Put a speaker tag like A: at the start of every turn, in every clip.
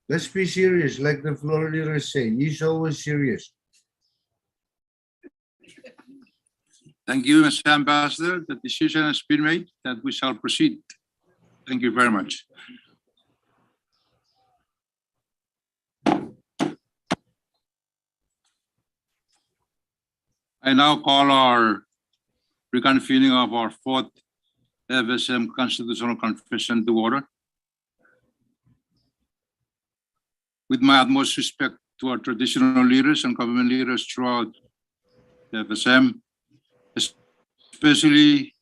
A: Let's be serious, like the floor leaders say. He's always serious.
B: Thank you, Mr. Ambassador. The decision has been made that we shall proceed. Thank you very much. I now call our reconvening of our fourth FSM Constitutional Convention to order. With my utmost respect to our traditional leaders and government leaders throughout the FSM, especially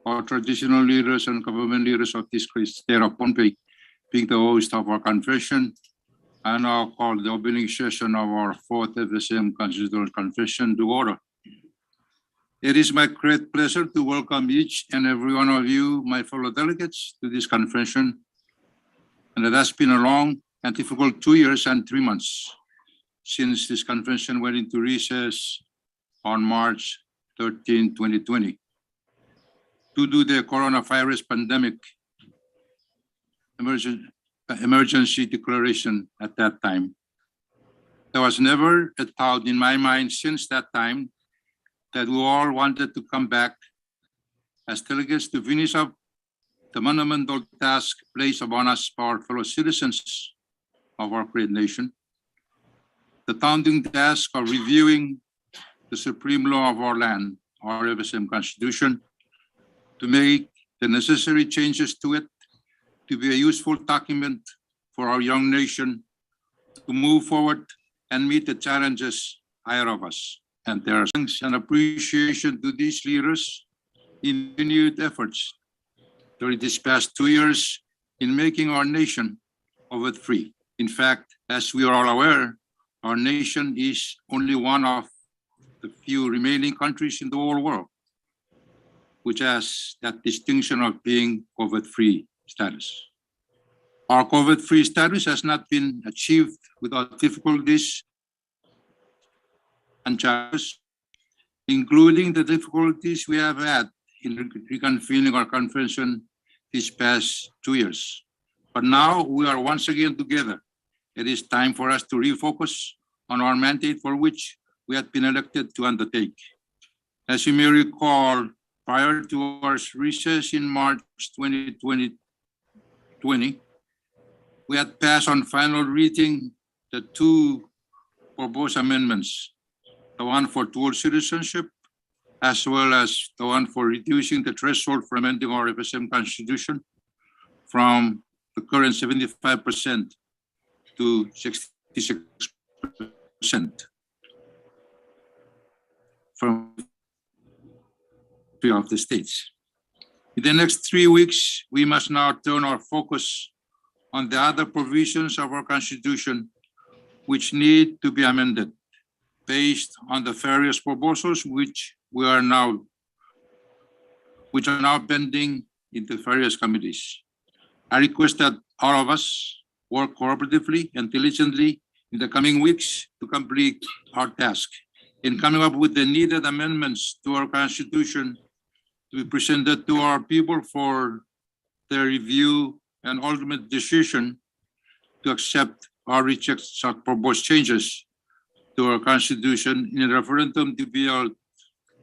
B: our traditional leaders and government leaders of this great state of Pohnpei, being the host of our convention, I now call the opening session of our fourth FSM Constitutional Convention to order. It is my great pleasure to welcome each and every one of you, my fellow delegates, to this convention. And it has been a long and difficult 2 years and 3 months since this convention went into recess on March 13, 2020. Due to the coronavirus pandemic emergency declaration at that time, there was never a doubt in my mind since that time that we all wanted to come back as delegates to finish up the monumental task placed upon us by our fellow citizens of our great nation. The daunting task of reviewing the supreme law of our land, our FSM Constitution, to make the necessary changes to it to be a useful document for our young nation to move forward and meet the challenges ahead of us. And there are thanks and appreciation to these leaders in renewed efforts during these past 2 years in making our nation COVID-free. In fact, as we are all aware, our nation is only one of the few remaining countries in the whole world which has that distinction of being COVID-free status. Our COVID-free status has not been achieved without difficulties and challenges, including the difficulties we have had in reconvening our convention these past 2 years. But now we are once again together. It is time for us to refocus on our mandate for which we had been elected to undertake. As you may recall, prior to our recess in March 2020, we had passed on final reading the 2 proposed amendments, the one for dual citizenship, as well as the one for reducing the threshold for amending our FSM Constitution from the current 75% to 66% from 3 of the states. In the next 3 weeks, we must now turn our focus on the other provisions of our Constitution which need to be amended based on the various proposals which are now pending in the various committees. I request that all of us work cooperatively and diligently in the coming weeks to complete our task in coming up with the needed amendments to our Constitution to be presented to our people for their review and ultimate decision to accept or reject such proposed changes to our Constitution in a referendum to be held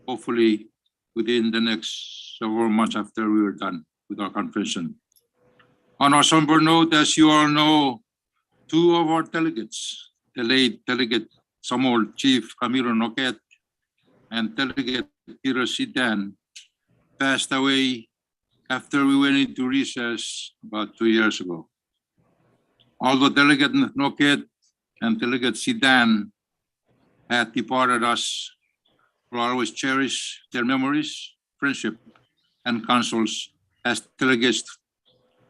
B: hopefully within the next several months after we are done with our convention. On a somber note, as you all know, 2 of our delegates, the late Delegate Samuel Chief Camilo Noquet and Delegate Peter Sidan, passed away after we went into recess about 2 years ago. Although Delegate Noquet and Delegate Sidan had departed us, we'll always cherish their memories, friendship, and counsels as delegates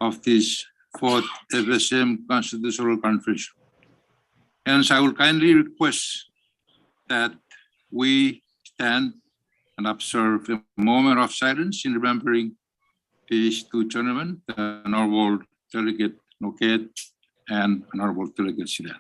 B: of this 4th FSM Constitutional Convention. Hence, I will kindly request that we stand and observe a moment of silence in remembering these 2 gentlemen, the Honorable Delegate Noquet and Honorable Delegate Sidan.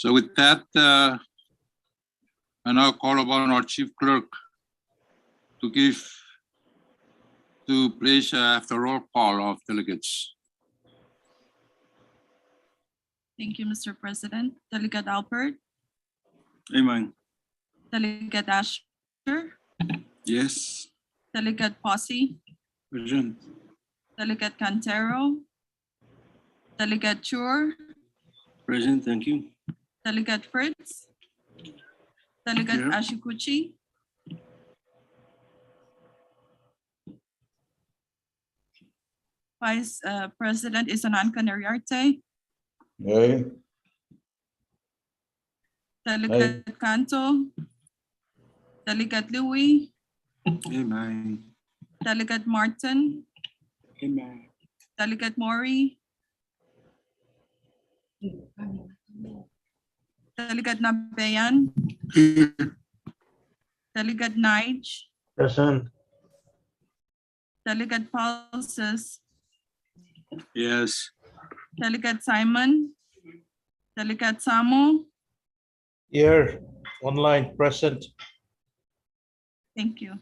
B: So with that, I now call upon our chief clerk to place after roll call of delegates.
C: Thank you, Mr. President. Delegate Alpert,
D: Amen.
C: Delegate Asher,
D: Yes.
C: Delegate Posse,
D: Present.
C: Delegate Cantero, Delegate Chur,
D: Present. Thank you.
C: Delegate Fritz, Delegate
D: Here.
C: Ashikuchi, Vice President Isanan Canariarte,
A: Aye.
C: Delegate Canto, Delegate Louis,
D: Amen.
C: Delegate Martin,
D: Amen.
C: Delegate Mori, Delegate Nabayan, Delegate Nige,
A: Present.
C: Delegate Pulses,
D: Yes.
C: Delegate Simon, Delegate Samo.
E: Here, online, present.
C: Thank you.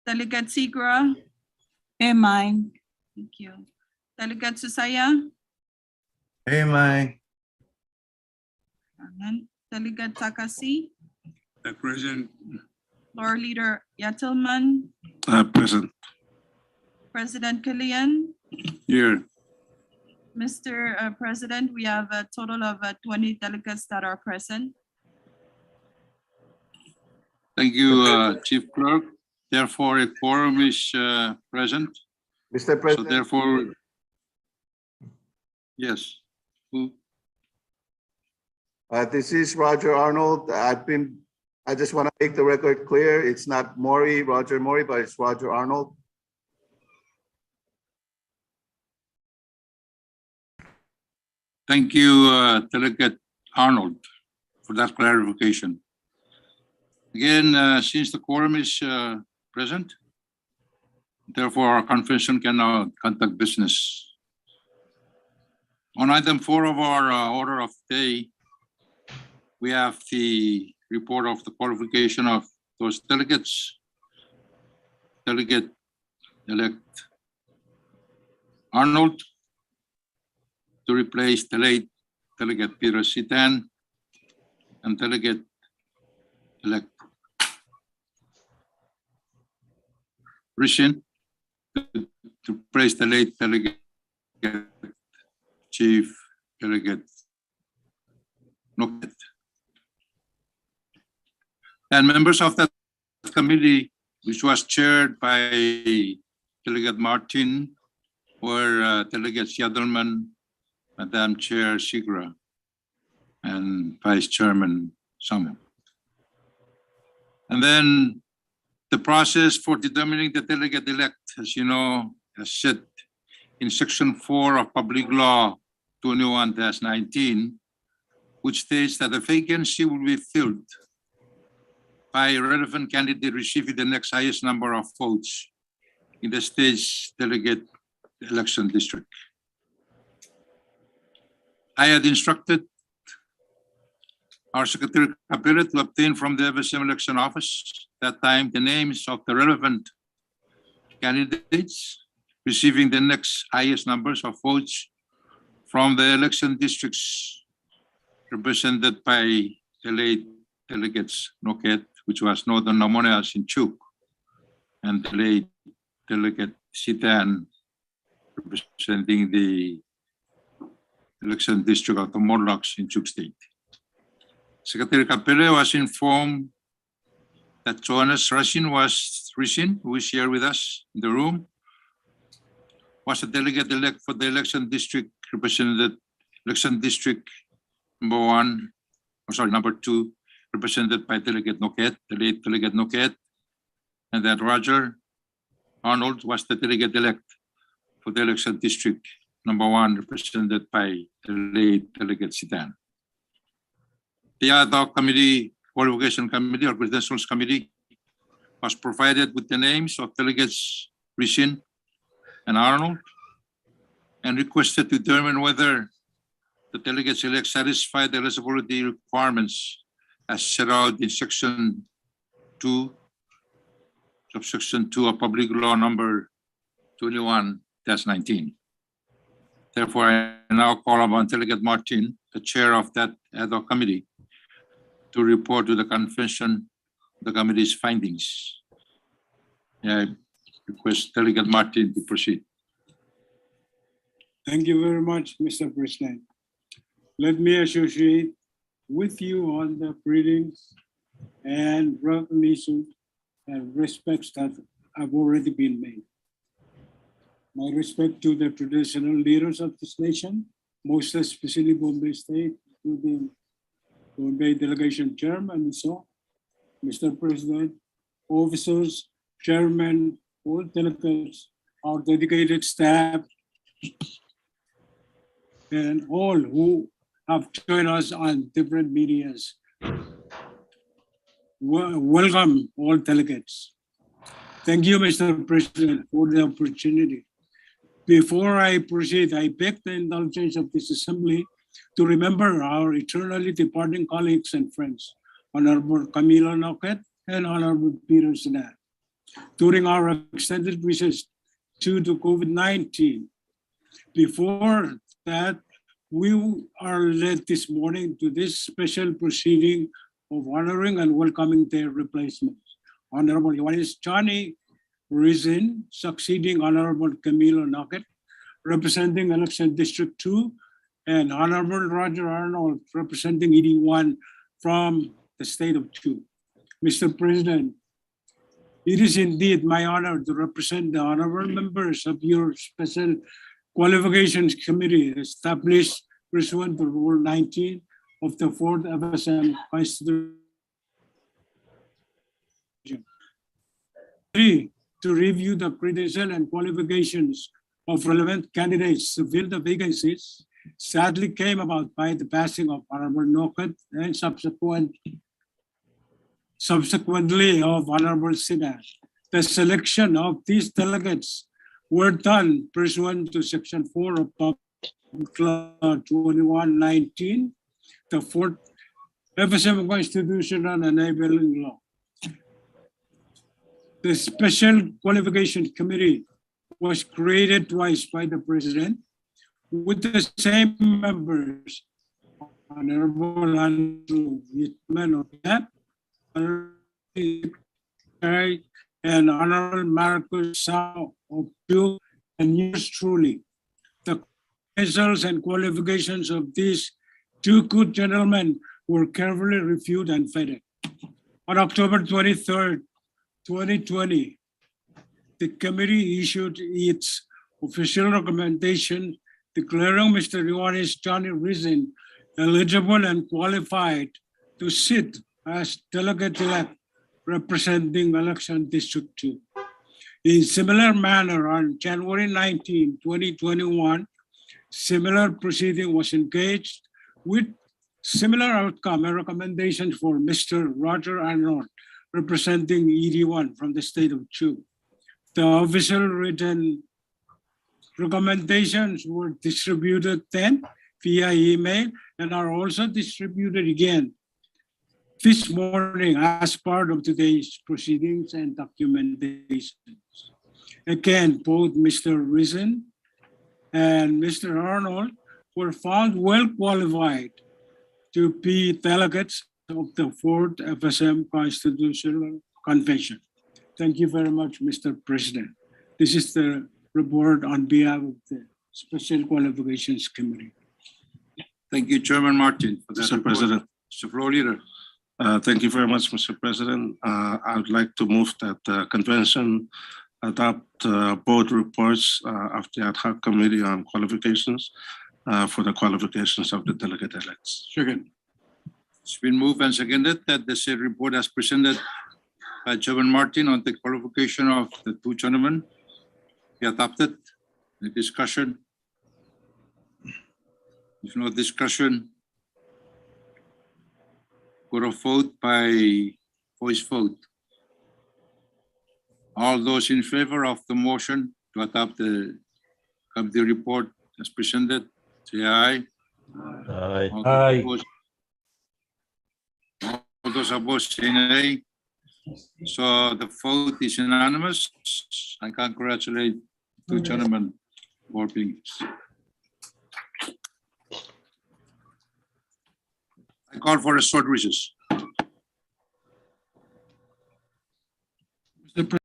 C: Delegate Sigra.
F: Mine.
C: Thank you. Delegate Susaya.
A: Aye.
C: Amen. Delegate Takasi.
D: Present.
C: Floor Leader Yatilman.
D: Present.
C: President Kilian.
D: Here.
C: Mr. President, we have a total of 20 delegates that are present.
B: Thank you, Chief Clerk. Therefore, a quorum is present.
G: Mr.
B: So
G: President,
B: therefore, yes. Who?
G: this is Roger Arnold. I just want to make the record clear. It's not Roger Maury, but it's Roger Arnold.
B: Thank you, Delegate Arnold, for that clarification. Again, since the quorum is present, therefore our convention can now conduct business. On item 4 of our order of the day, we have the report of the qualification of those delegates. Delegate-elect Arnold to replace the late Delegate Peter Sitan and Delegate-elect Rishin to replace the late Delegate Chief Delegate Noket. And members of that committee, which was chaired by Delegate Martin, were Delegates Yadelman, Madam Chair Sigra, and Vice Chairman Samu. And then the process for determining the delegate-elect, as you know, is set in Section 4 of Public Law 21-19, which states that the vacancy will be filled by a relevant candidate receiving the next highest number of votes in the state's delegate election district. I had instructed our Secretary Capella to obtain from the FSM election office that time the names of the relevant candidates receiving the next highest numbers of votes from the election districts represented by the late delegates Noket, which was Northern Namoneas in Chuk, and the late Delegate Sitan, representing the election district of the Morlocks in Chuk State. Secretary Capella was informed that Johannes Rishin, who is here with us in the room, was a delegate-elect for the election district represented, election district number 2, represented by Delegate Noket, the late Delegate Noket, and that Roger Arnold was the delegate-elect for the election district number 1, represented by the late Delegate Sitan. The ad hoc committee, qualification committee or credentials committee, was provided with the names of delegates Rishin and Arnold, and requested to determine whether the delegates elect satisfy the eligibility requirements as set out in section 2, subsection 2 of Public Law number 21-19. Therefore, I now call upon Delegate Martin, the chair of that ad hoc committee, to report to the convention the committee's findings. I request Delegate Martin to proceed.
D: Thank you very much, Mr. President. Let me associate with you on the greetings and recognition and respects that have already been made. My respect to the traditional leaders of this nation, most especially Bombay State, including Bombay Delegation Chairman and so, Mr. President, officers, chairman, all delegates, our dedicated staff, and all who have joined us on different medias. Welcome all delegates. Thank you, Mr. President, for the opportunity. Before I proceed, I beg the indulgence of this assembly to remember our eternally departing colleagues and friends, Honorable Camilo Noquet and Honorable Peter Sinat. During our extended recess due to COVID-19, before that, we are led this morning to this special proceeding of honoring and welcoming their replacements. Honorable Ioannis Johnny Rizin, succeeding Honorable Camilo Noquet, representing Election District 2, and Honorable Roger Arnold, representing ED1 from the state of 2. Mr. President, it is indeed my honor to represent the honorable members of your Special Qualifications Committee established pursuant to Rule 19 of the 4th FSM Constitution. 3, to review the credential and qualifications of relevant candidates to fill the vacancies sadly came about by the passing of Honorable Noquet and subsequently of Honorable Sinat. The selection of these delegates were done pursuant to Section 4 of Public Law 21-19, the 4th FSM Constitutional Enabling Law. The Special Qualification Committee was created twice by the President with the same members, Honorable Andrew Whitman of DAP, and Honorable Marcus Sao of Duke, and yours truly. The credentials and qualifications of these two good gentlemen were carefully reviewed and vetted. On October 23rd, 2020, the committee issued its official recommendation declaring Mr. Ioannis Johnny Rizin eligible and qualified to sit as delegate-elect representing Election District 2. In similar manner, on January 19, 2021, similar proceeding was engaged with similar outcome and recommendations for Mr. Roger Arnold, representing ED1 from the state of Chu. The official written recommendations were distributed then via email and are also distributed again this morning as part of today's proceedings and documentations. Again, both Mr. Rizin and Mr. Arnold were found well qualified to be delegates of the 4th FSM Constitutional Convention. Thank you very much, Mr. President. This is the report on behalf of the Special Qualifications Committee.
B: Thank you, Chairman Martin, for that
D: Mr.
B: report.
D: President.
B: Mr. Floor Leader.
D: Thank you very much, Mr. President. I would like to move that the convention adopt both reports of the ad hoc committee on qualifications for the qualifications of the delegate elects.
B: Second. It's been moved and seconded that the said report as presented by Chairman Martin on the qualification of the two gentlemen be adopted. The discussion. If no discussion, go to vote by voice vote. All those in favor of the motion to adopt the committee report as presented, say aye.
E: Aye.
B: All those
E: Aye.
B: opposed- all those opposed, say nay. So the vote is unanimous. I congratulate two gentlemen for being. I call for a short recess.
D: Mr.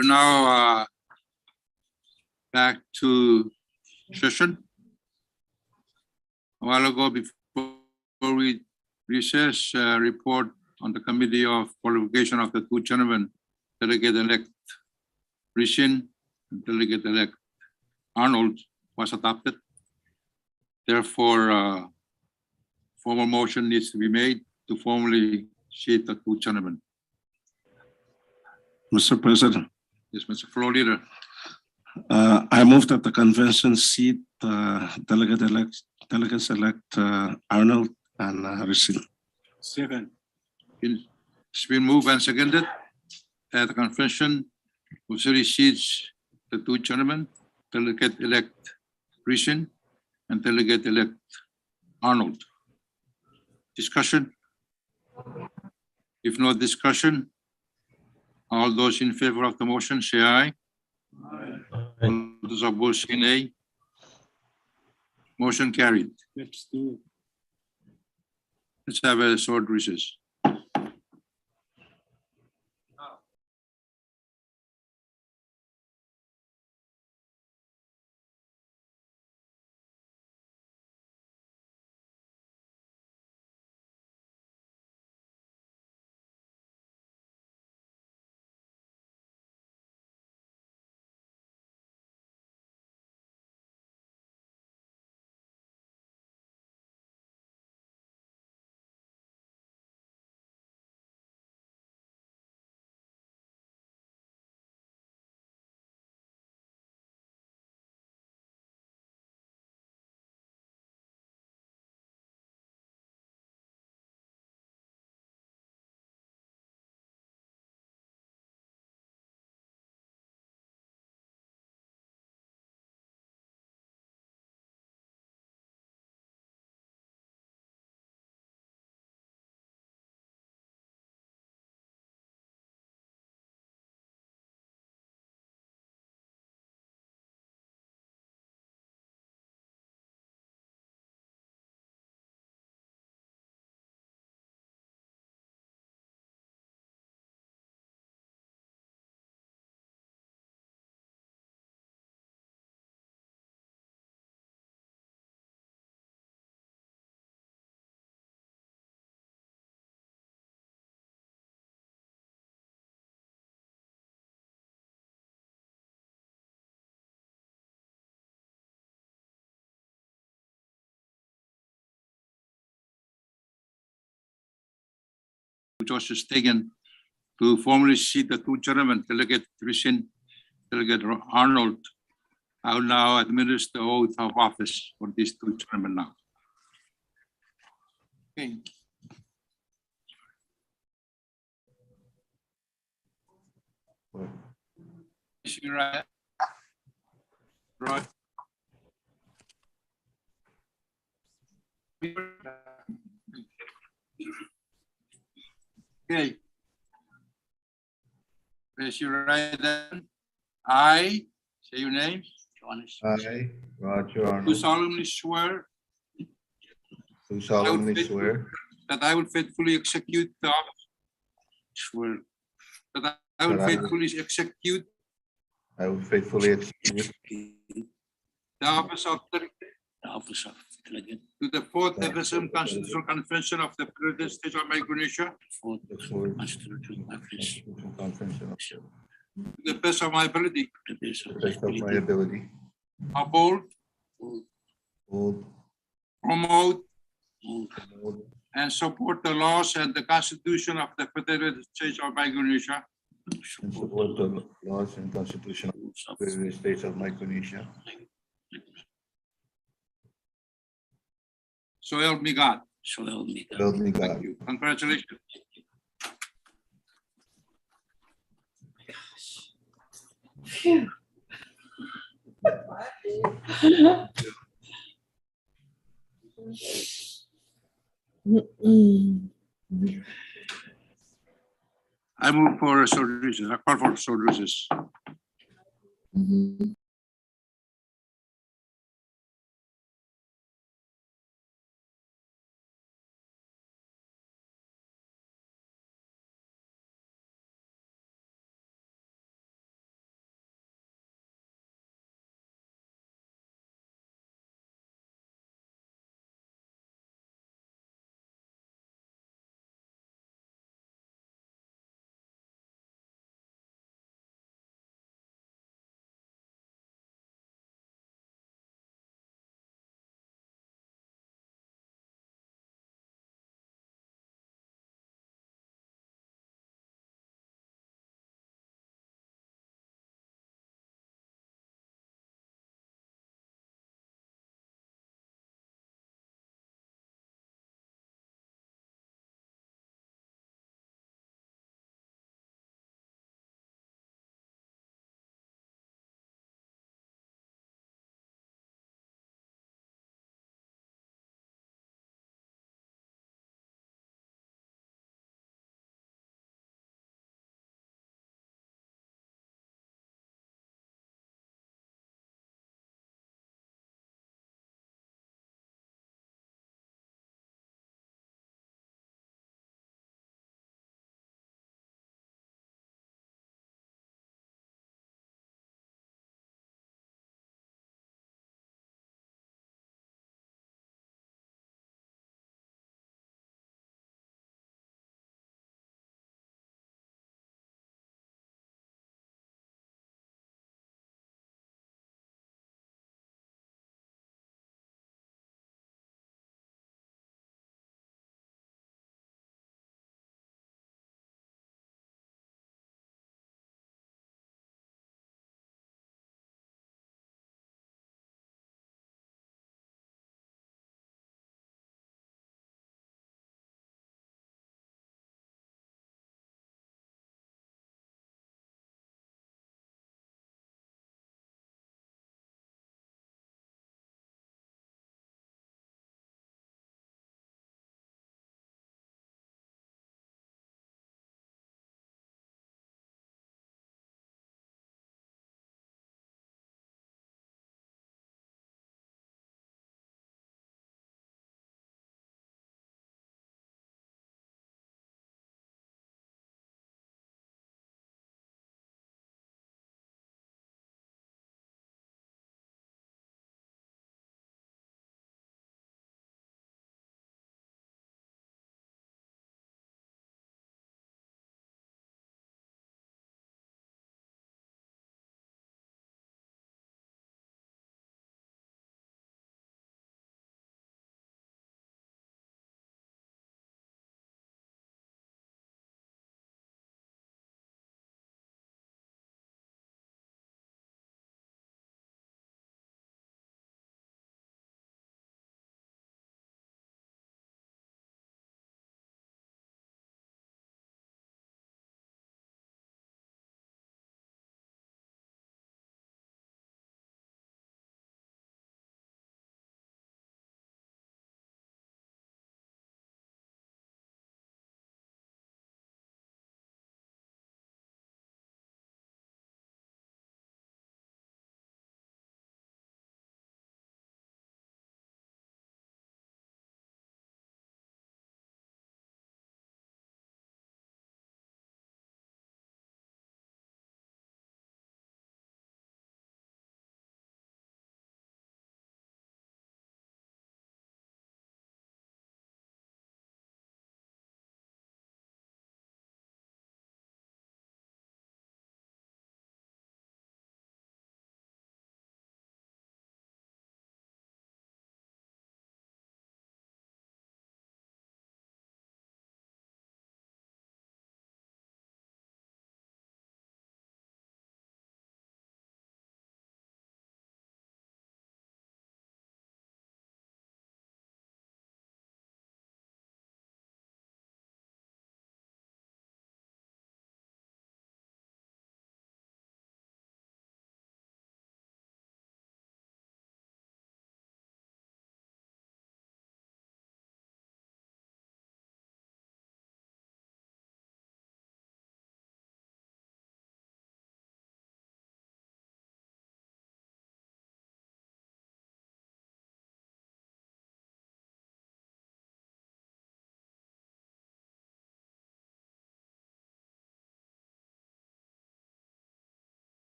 B: We're now back to session. A while ago, before we recess, report on the Committee of Qualification of the two gentlemen, Delegate-elect Rishin and Delegate-elect Arnold was adopted. Therefore, formal motion needs to be made to formally seat the two gentlemen.
H: Mr. President,
B: Yes, Mr. Floor Leader.
H: I move that the convention seat delegates-elect Arnold and Rishin.
D: Second.
B: It's been moved and seconded that the convention officially seats the two gentlemen, Delegate-elect Rishin and Delegate-elect Arnold. Discussion? If no discussion, all those in favor of the motion say aye. All those opposed say nay. Motion carried.
D: Let's do it.
B: Let's have a short recess. Which was just taken to formally seat the two gentlemen, Delegate Rishin, Delegate Arnold. I will now administer the oath of office for these two gentlemen now. Okay. Right. Okay. Raise your right hand. I, say your name.
A: I, Roger
B: Do
A: Arnold,
B: solemnly swear
A: do solemnly swear
B: that I will faithfully execute the office. Swear. That I will
A: That I will-
B: faithfully execute
A: I will faithfully execute
B: the office of
I: Delegate
B: to the fourth
A: Yeah.
B: FSM Constitutional Convention of the United States of Micronesia
I: for
A: the fourth
I: Constitutional Convention
A: Constitutional Convention of
B: to the best of my ability.
I: to the best
A: the
I: of
A: best of my
I: my ability.
A: ability,
B: Uphold,
A: hold,
B: promote,
A: promote,
B: and support the laws and the Constitution of the Federal States of Micronesia,
A: and support the laws and constitution of the United States of Micronesia.
B: so help me God.
I: So help me God.
A: Help me
B: Thank
A: God.
B: you. Congratulations. I move for a short recess. I call for a short recess.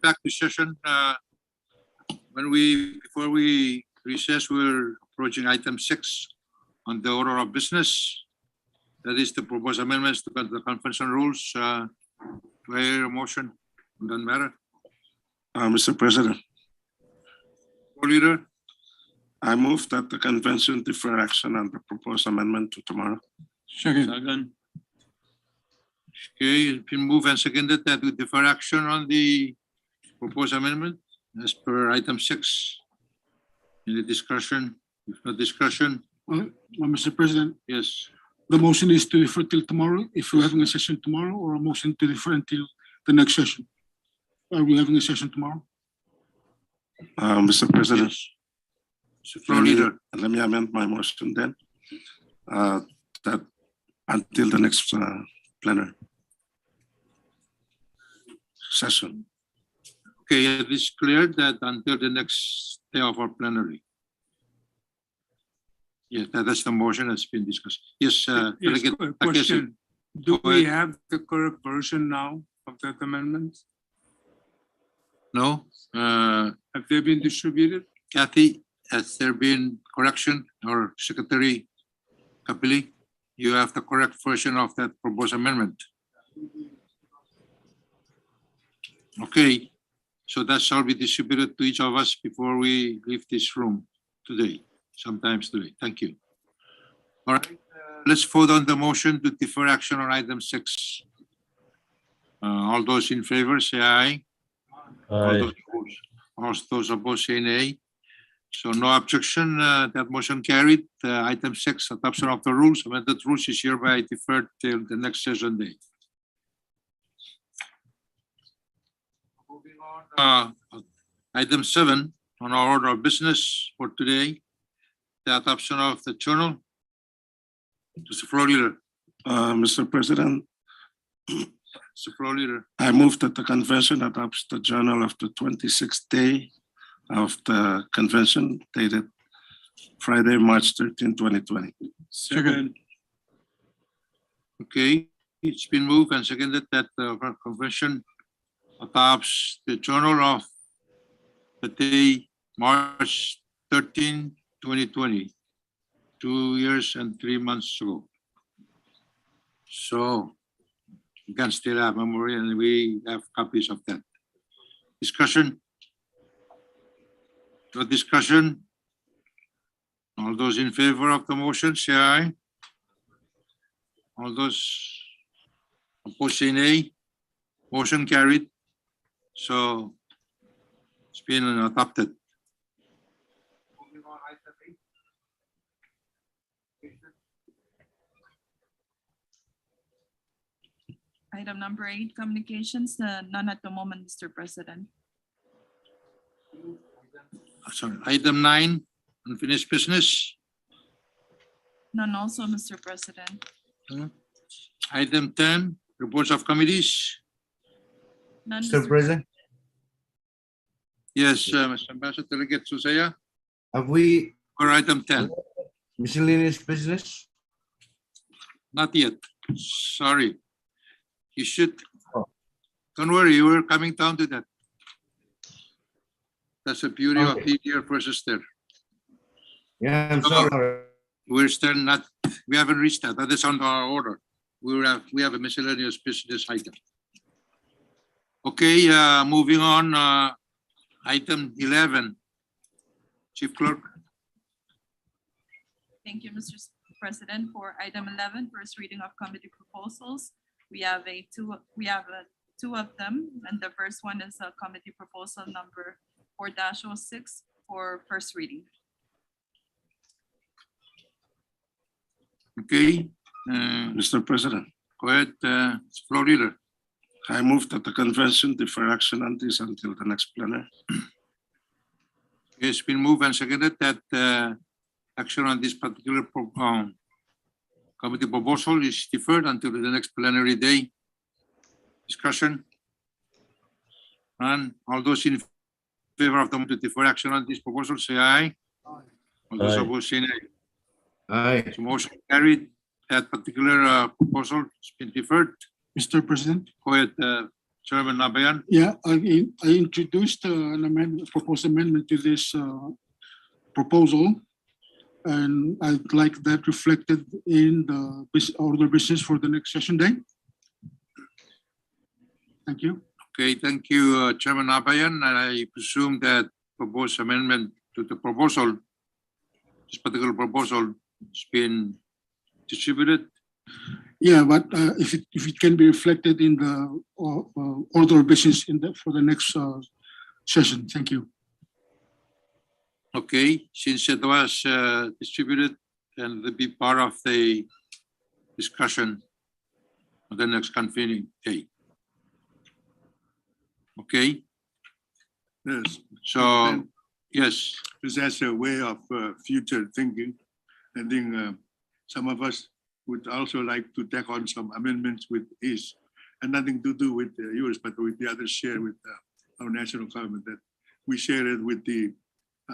B: back to session. Before we recess, we're approaching item 6 on the order of business. That is the proposed amendments to the conference on rules. Do I hear a motion on that matter?
H: Mr. President,
B: Floor leader,
H: I move that the convention defer action on the proposed amendment to tomorrow.
I: Second.
B: okay, it's been moved and seconded that we defer action on the proposed amendment as per item 6. Any discussion? If not discussion,
D: Mr. President,
B: yes.
D: the motion is to defer till tomorrow, if we're having a session tomorrow, or a motion to defer until the next session. Are we having a session tomorrow?
H: Mr. President,
B: So, floor leader,
H: let me amend my motion then. That until the next plenary session.
B: okay, it is clear that until the next day of our plenary. Yes, that's the motion that's been discussed. Yes,
J: Yes,
B: Delegate
J: a
B: Takeshi.
J: question. Do
B: Go
J: we
B: ahead.
J: have the correct version now of that amendment?
B: No,
J: Have they been distributed?
B: Kathy, has there been correction, or Secretary Kapili? You have the correct version of that proposed amendment. Okay, so that shall be distributed to each of us before we leave this room today, sometimes today. Thank you. All right, let's vote on the motion to defer action on item 6. All those in favor, say aye.
E: Aye.
B: All those opposed, say nay. So no objection, that motion carried. Item 6, adoption of the rules, amended rules is hereby deferred till the next session day. Moving on, item 7 on our order of business for today, the adoption of the journal. Mr. Floor Leader,
H: Mr. President,
B: Mr. Floor Leader,
H: I move that the convention adopts the journal of the 26th day of the convention dated Friday, March 13, 2020.
J: Second.
B: okay, it's been moved and seconded that the convention adopts the journal of the day, March 13, 2020, 2 years and 3 months ago. So you can still have memory, and we have copies of that. Discussion? No discussion? All those in favor of the motion, say aye. All those opposed, say nay. Motion carried. So it's been adopted.
C: Item number 8, communications, none at the moment, Mr. President.
B: Sorry, item 9, unfinished business.
C: None also, Mr. President.
B: Item 10, reports of committees.
C: None,
A: Mr. President,
B: Yes, Mr. Ambassador Delegate Susaya,
A: have we
B: or item 10?
A: miscellaneous business?
B: Not yet. Sorry. You should.
A: Oh.
B: Don't worry, you were coming down to that. That's the beauty of
A: Okay.
B: here versus there.
A: Yeah, I'm
B: No.
A: sorry.
B: We're still not, we haven't reached that. That is on our order. We have a miscellaneous business item. Okay, moving on, item 11. Chief Clerk,
C: Thank you, Mr. President. For item 11, first reading of committee proposals. We have two of them, and the first one is a committee proposal number 4-06 for first reading.
B: okay,
H: Mr. President,
B: go ahead, floor leader.
H: I move that the convention defer action on this until the next plenary.
B: It's been moved and seconded that action on this particular committee proposal is deferred until the next plenary day. Discussion? And all those in favor of the motion to defer action on this proposal, say aye. All those
E: Aye.
B: opposed, say nay.
A: Aye.
B: So motion carried. That particular proposal has been deferred.
D: Mr. President,
B: Go ahead, Chairman Nabayan.
D: Yeah, I introduced an amendment, proposed amendment to this proposal. And I'd like that reflected in the order of business for the next session day. Thank you.
B: Okay, thank you, Chairman Nabayan. And I presume that proposed amendment to the proposal, this particular proposal, has been distributed.
D: Yeah, but if it can be reflected in the order of business for the next session. Thank you.
B: Okay, since it was distributed and will be part of the discussion on the next convening day. Okay,
J: Yes,
B: so, yes,
J: just as a way of future thinking, I think some of us would also like to take on some amendments with ease and nothing to do with yours, but with the others share with our national government, that we share it with the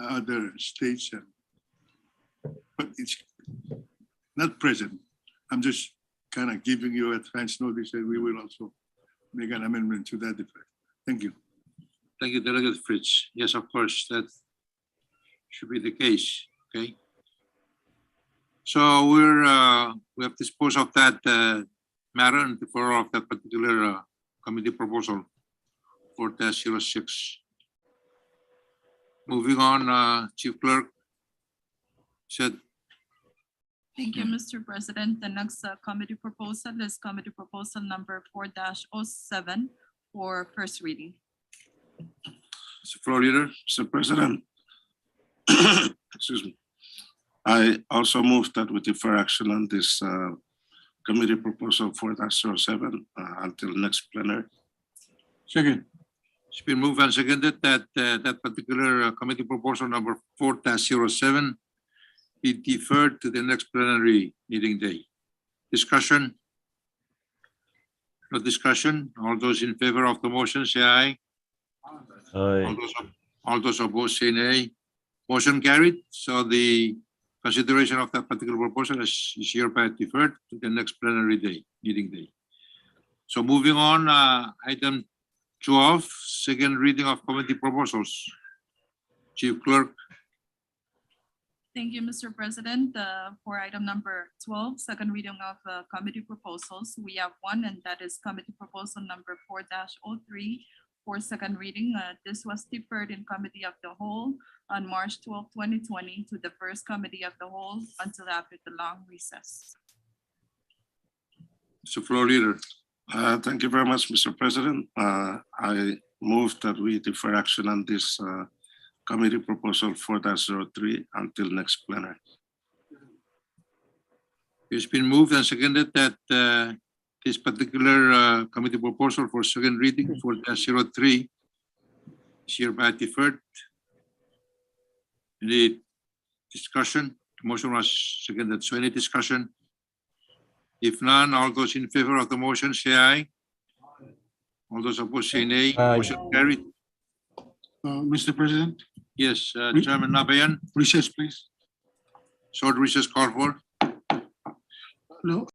J: other states. But it's not present. I'm just kind of giving you advance notice that we will also make an amendment to that effect. Thank you.
B: thank you, Delegate Fritz. Yes, of course, that should be the case, okay? So we have disposed of that matter in favor of that particular committee proposal for test 06. Moving on, Chief Clerk said,
C: Thank you, Mr. President. The next committee proposal is committee proposal number 4-07 for first reading.
B: Mr. Floor Leader.
H: Mr. President, excuse me. I also move that we defer action on this committee proposal 4-07 until next plenary.
D: Second.
B: It's been moved and seconded that that particular committee proposal number 4-07 be deferred to the next plenary meeting day. Discussion? No discussion? All those in favor of the motion say aye.
E: Aye.
B: All those opposed say nay. Motion carried. So the consideration of that particular proposal is hereby deferred to the next plenary day, meeting day. So moving on, item 12, second reading of committee proposals. Chief Clerk.
C: Thank you, Mr. President. For item number 12, second reading of committee proposals, we have one, and that is committee proposal number 4-03 for second reading. This was deferred in committee of the whole on March 12, 2020 to the first committee of the whole until after the long recess.
B: Mr. Floor Leader.
H: Thank you very much, Mr. President. I move that we defer action on this committee proposal 4-03 until next plenary.
B: It's been moved and seconded that this particular committee proposal for second reading for 03 is hereby deferred. Any discussion? The motion was seconded. So any discussion? If none, all those in favor of the motion say aye. All those opposed say nay.
E: Aye.
B: Motion carried.
D: Mr. President,
B: Yes, Chairman Nabayan,
D: recess, please.
B: short recess call for.
D: No,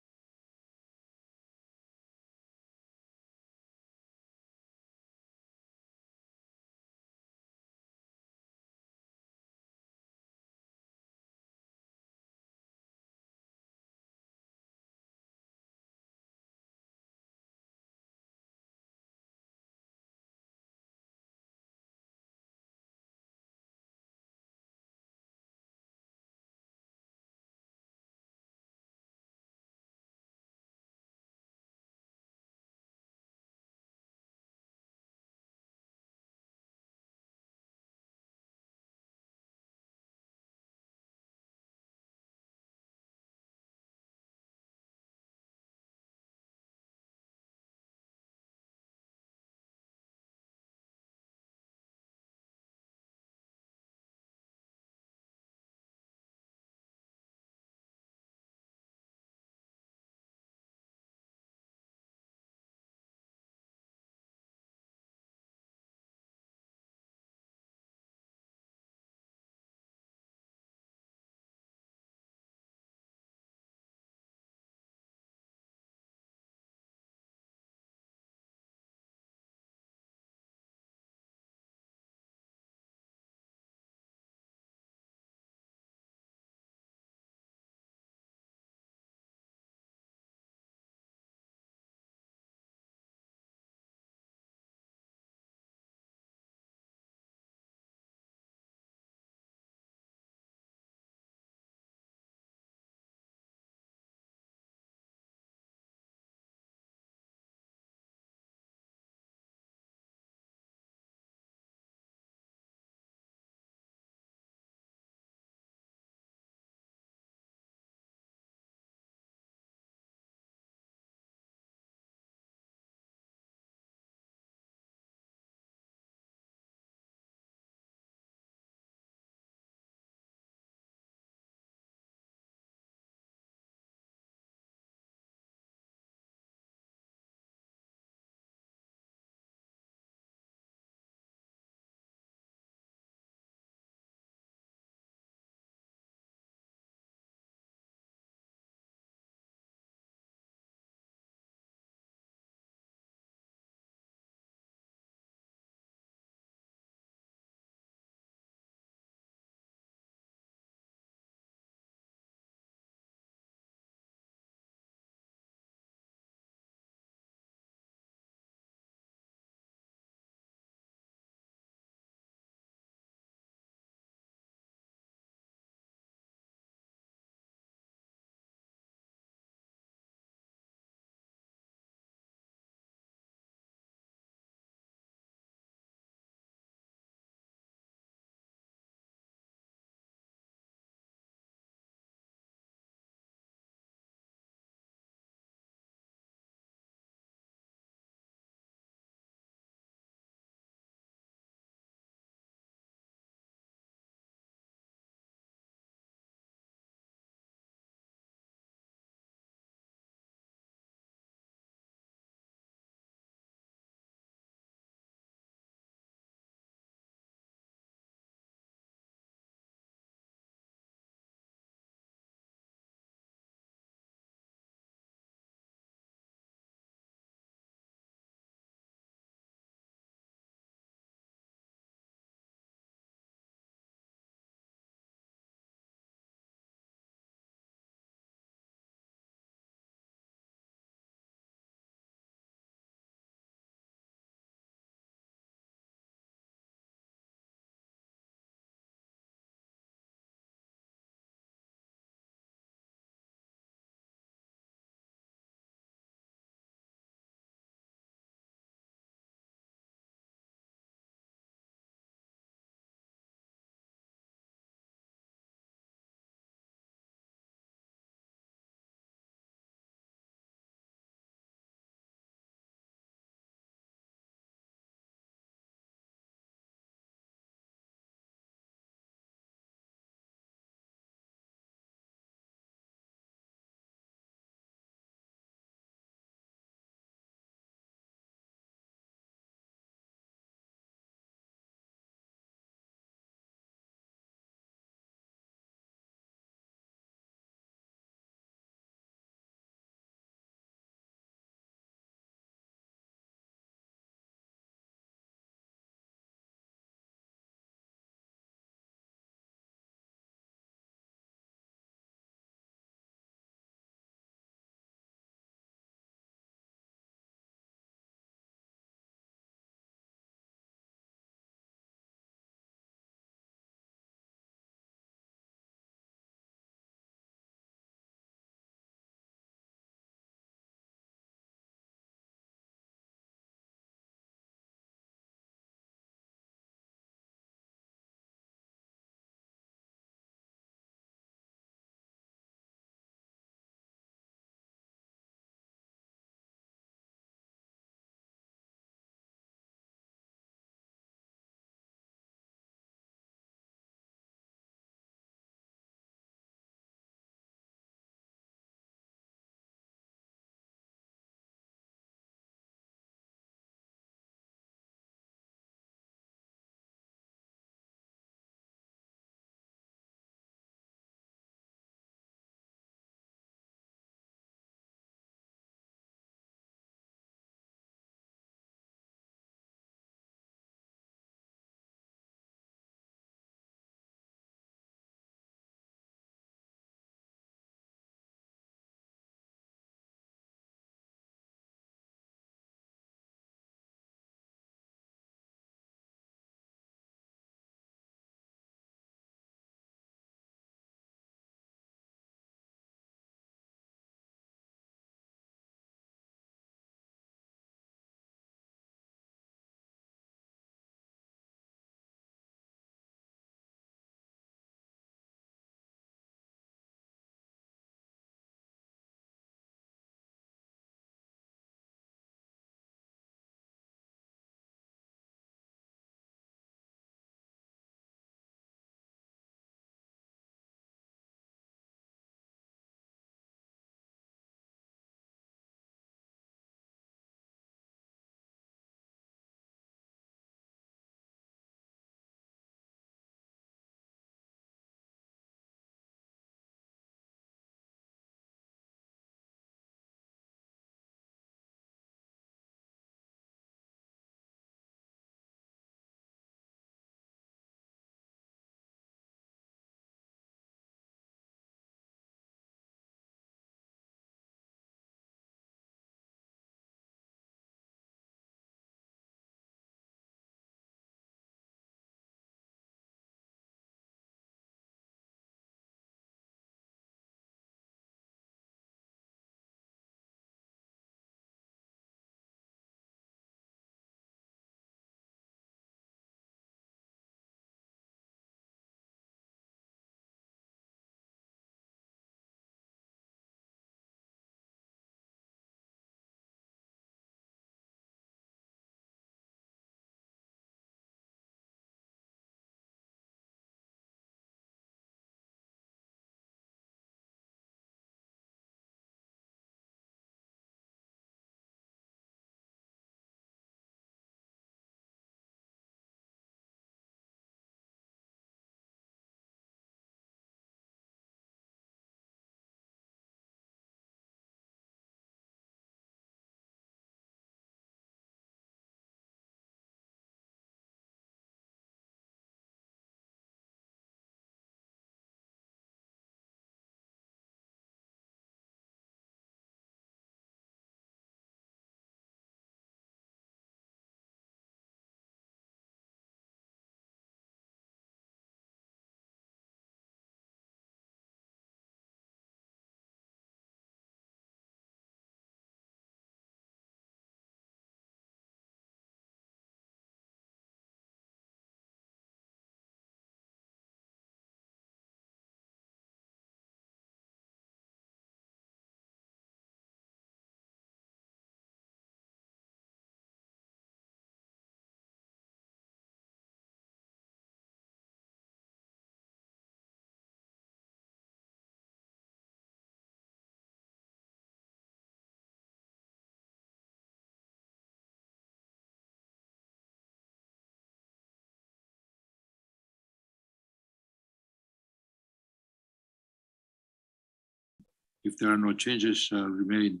B: if there are no changes, remain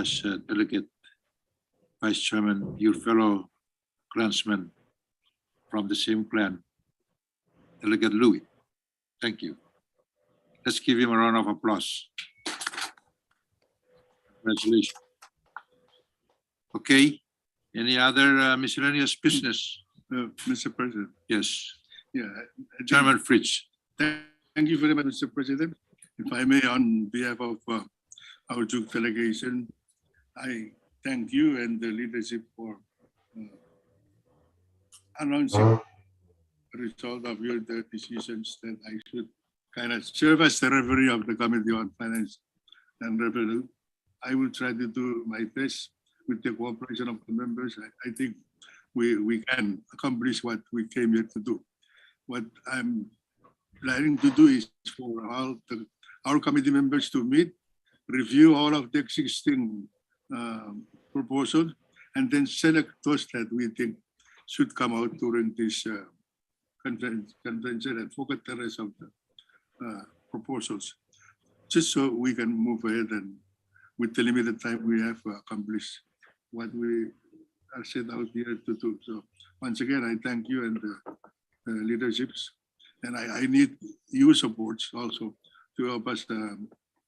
B: as delegate vice chairman, your fellow clansman from the same clan, Delegate Louis. Thank you. Let's give him a round of applause. Congratulations. Okay, any other miscellaneous business?
J: Mr. President.
B: Yes,
J: Yeah. I think-
B: Chairman Fritz.
J: Thank you very much, Mr. President. If I may, on behalf of our Duke delegation, I thank you and the leadership for announcing the result of your decisions that I should kind of serve as the referee of the Committee on Finance and Revenue. I will try to do my best with the cooperation of the members. I think we can accomplish what we came here to do. What I'm planning to do is for our committee members to meet, review all of the existing proposals, and then select those that we think should come out during this convention and forget the rest of the proposals, just so we can move ahead and with the limited time we have accomplish what we are set out here to do. So once again, I thank you and the leaderships, and I need your supports also to help us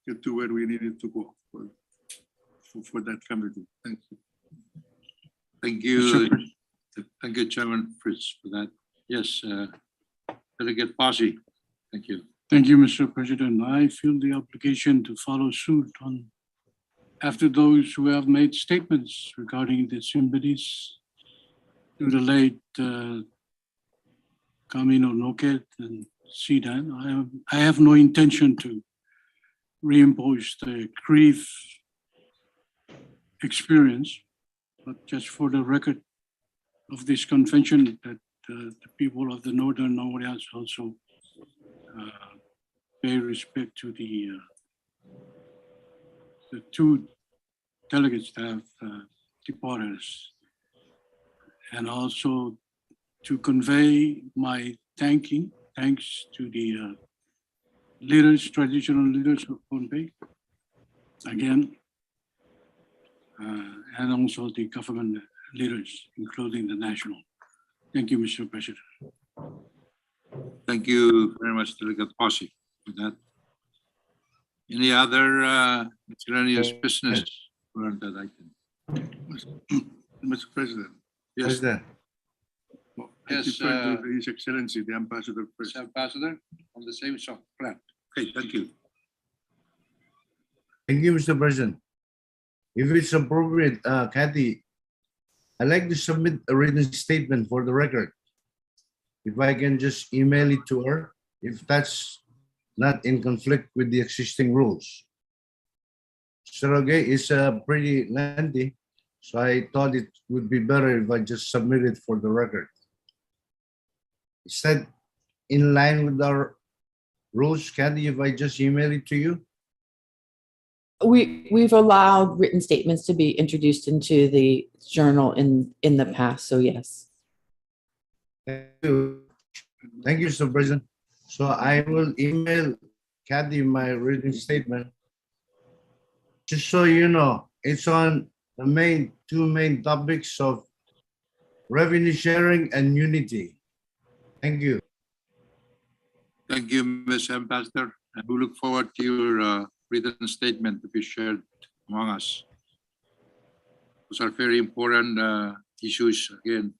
J: get to where we needed to go for that committee. Thank you.
B: Thank you. Thank you, Chairman Fritz, for that. Yes, Delegate Posse. Thank you.
D: Thank you, Mr. President. I feel the obligation to follow suit on after those who have made statements regarding the sympathies to the late Camino Noquet and Sidan. I have no intention to reimpose the grief experience, but just for the record of this convention that the people of the Northern Nogarians also pay respect to the two delegates that have departed us, and also to convey my thanks to the leaders, traditional leaders of Pohnpei, again, and also the government leaders, including the national. Thank you, Mr. President.
B: Thank you very much, Delegate Posse, for that. Any other miscellaneous business for that item?
J: Mr. President.
B: Yes,
A: President,
J: I
B: Yes,
J: defer to His Excellency, the Ambassador first.
B: Mr. Ambassador, on the same plan. Okay, thank you.
A: thank you, Mr. President. If it's appropriate, Kathy, I'd like to submit a written statement for the record. If I can just email it to her, if that's not in conflict with the existing rules. So, okay, it's pretty lengthy, so I thought it would be better if I just submit it for the record. Is that in line with our rules, Kathy, if I just email it to you?
K: We've allowed written statements to be introduced into the journal in the past, so yes.
A: Thank you. Thank you, Mr. President. So I will email Kathy my written statement. Just so you know, it's on the two main topics of revenue sharing and unity. Thank you.
B: Thank you, Ms. Ambassador. And we look forward to your written statement to be shared among us. Those are very important issues, again,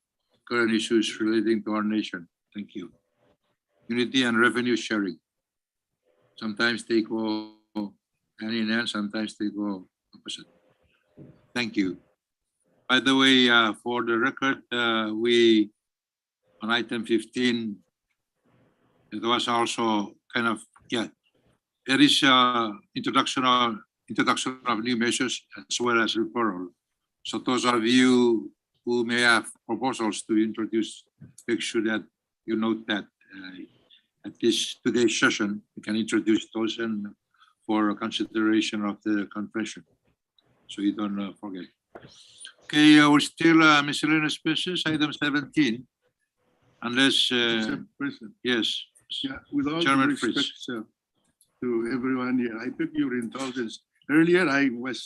B: current issues relating to our nation. Thank you. Unity and revenue sharing. Sometimes they go hand in hand, sometimes they go opposite. Thank you. By the way, for the record, we, on item 15, it was also kind of, there is introduction of new measures as well as referral. So those of you who may have proposals to introduce, make sure that you note that at today's session, you can introduce those and for consideration of the convention, so you don't forget. Okay, we're still miscellaneous business, item 17. Unless,
J: Mr. President.
B: yes,
J: Yeah, with all due
B: Chairman
J: respect,
B: Fritz.
J: sir, to everyone here. I beg your indulgence. Earlier, I was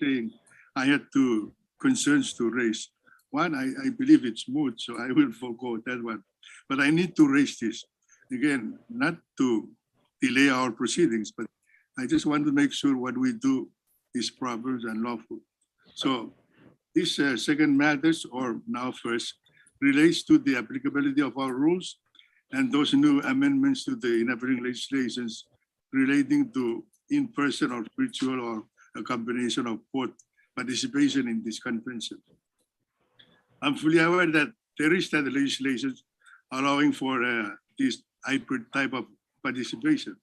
J: saying I had two concerns to raise. One, I believe it's moot, so I will forego that one. But I need to raise this. Again, not to delay our proceedings, but I just want to make sure what we do is proper and lawful. So this second matters, or now first, relates to the applicability of our rules and those new amendments to the enabling legislations relating to in-person or virtual or a combination of both participation in this convention. I'm fully aware that there is that legislation allowing for this hybrid type of participation.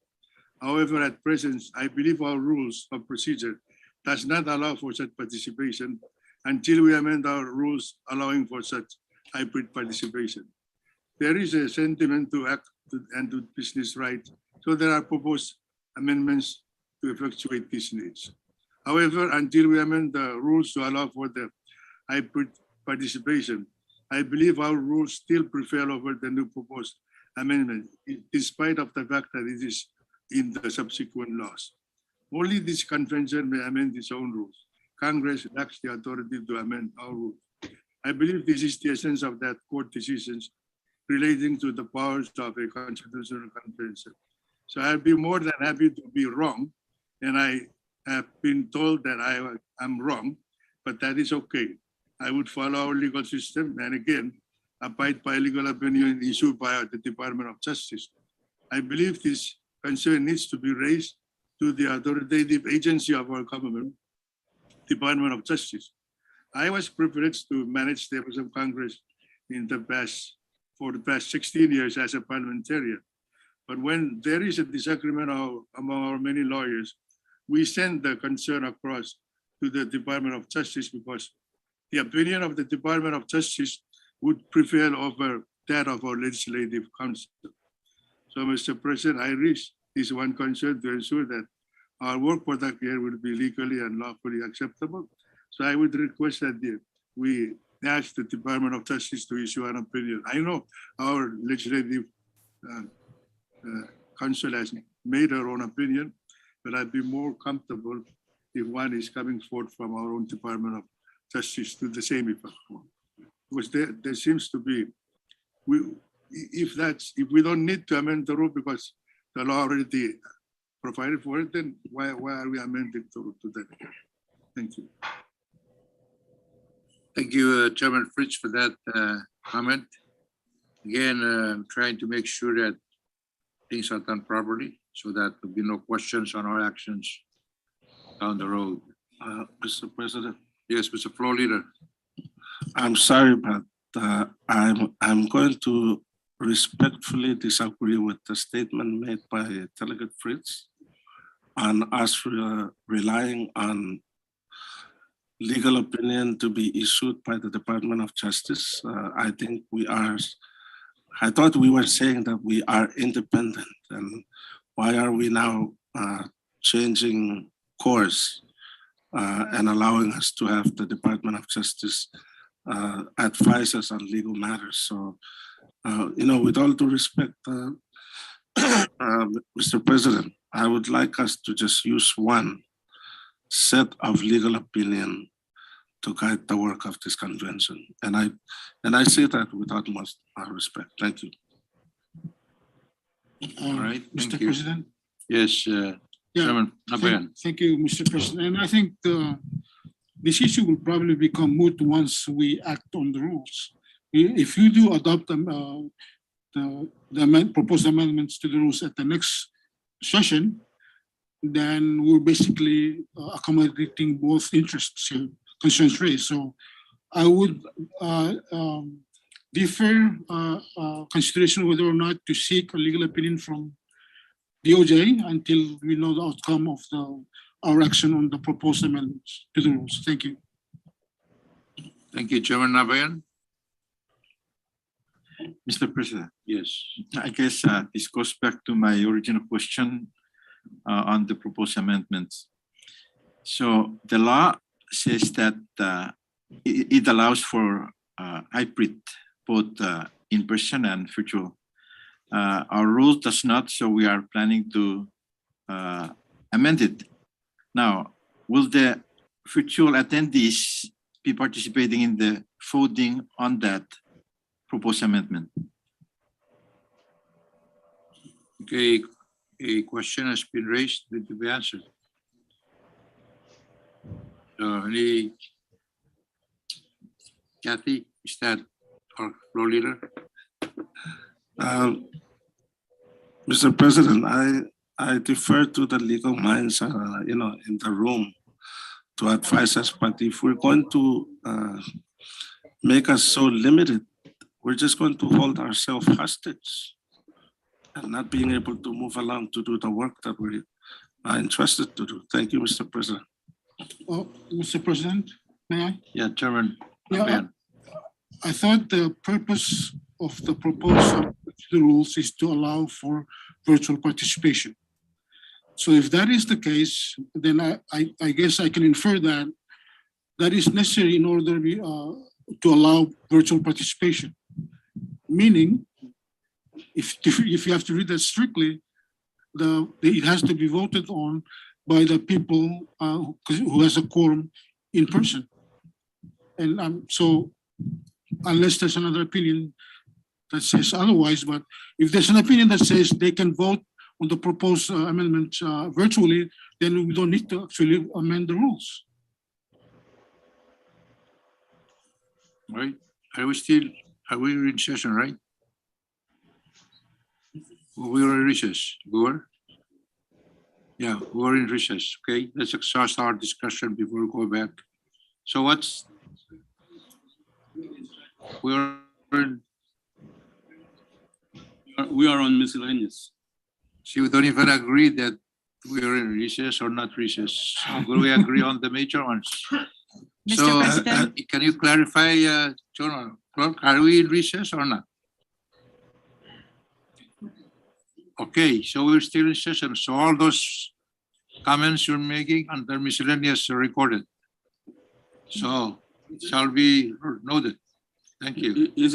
J: However, at present, I believe our rules of procedure does not allow for such participation until we amend our rules allowing for such hybrid participation. There is a sentiment to act and do business right, so there are proposed amendments to effectuate these needs. However, until we amend the rules to allow for the hybrid participation, I believe our rules still prevail over the new proposed amendment, in spite of the fact that it is in the subsequent laws. Only this convention may amend its own rules. Congress lacks the authority to amend our rules. I believe this is the essence of that court decisions relating to the powers of a constitutional convention. So I'll be more than happy to be wrong, and I have been told that I am wrong, but that is okay. I would follow our legal system and again, abide by legal opinion issued by the Department of Justice. I believe this concern needs to be raised to the authoritative agency of our government, Department of Justice. I was privileged to manage the FSM Congress for the past 16 years as a parliamentarian. But when there is a disagreement among our many lawyers, we send the concern across to the Department of Justice because the opinion of the Department of Justice would prevail over that of our Legislative Council. So, Mr. President, I raise this one concern to ensure that our work product here will be legally and lawfully acceptable. So I would request that we ask the Department of Justice to issue an opinion. I know our Legislative Council has made her own opinion, but I'd be more comfortable if one is coming forth from our own Department of Justice to the same effect. Because there seems to be, if we don't need to amend the rule because the law already provided for it, then why are we amending to that? Thank you.
B: Thank you, Chairman Fritz, for that comment. Again, I'm trying to make sure that things are done properly so that there'll be no questions on our actions down the road.
H: Mr. President.
B: Yes, Mr. Floor Leader.
H: I'm sorry, but I'm going to respectfully disagree with the statement made by Delegate Fritz on us relying on legal opinion to be issued by the Department of Justice. I think I thought we were saying that we are independent, and why are we now changing course and allowing us to have the Department of Justice advise us on legal matters? So, with all due respect, Mr. President, I would like us to just use one set of legal opinion to guide the work of this convention. And I say that with utmost respect. Thank you.
B: All right, thank
L: Mr.
B: you.
L: President.
B: Yes, Chairman Nabayan.
L: Thank you, Mr. President. And I think this issue will probably become moot once we act on the rules. If you do adopt the proposed amendments to the rules at the next session, then we're basically accommodating both interests here, concerns raised. So I would defer consideration whether or not to seek a legal opinion from DOJ until we know the outcome of our action on the proposed amendments to the rules. Thank you.
B: Thank you, Chairman Nabayan.
M: Mr. President,
B: Yes.
M: I guess this goes back to my original question on the proposed amendments. So the law says that it allows for hybrid, both in person and virtual. Our rule does not, so we are planning to amended. Now, will the virtual attendees be participating in the voting on that proposed amendment?
B: Okay, a question has been raised, need to be answered. So any, Kathy, is that our floor leader?
H: Mr. President, I defer to the legal minds, in the room to advise us. But if we're going to make us so limited, we're just going to hold ourselves hostage and not being able to move along to do the work that we are entrusted to do. Thank you, Mr. President.
L: Mr. President, may I?
B: Yeah, Chairman.
L: Yeah, I thought the purpose of the proposal, the rules, is to allow for virtual participation. So if that is the case, then I guess I can infer that that is necessary in order to allow virtual participation. Meaning, if you have to read that strictly, it has to be voted on by the people who has a quorum in person. And so unless there's another opinion that says otherwise, but if there's an opinion that says they can vote on the proposed amendment virtually, then we don't need to actually amend the rules.
B: Right, are we in session, right? We were in recess, we were? Yeah, we were in recess, okay? Let's exhaust our discussion before we go back. So
I: We are on miscellaneous.
B: see, we don't even agree that we are in recess or not recess. Will we agree on the major ones?
F: Mr.
B: So,
F: President?
B: can you clarify, General Clerk, are we in recess or not? Okay, so we're still in session. So all those comments you're making under miscellaneous are recorded. So it shall be noted. Thank you.
I: Is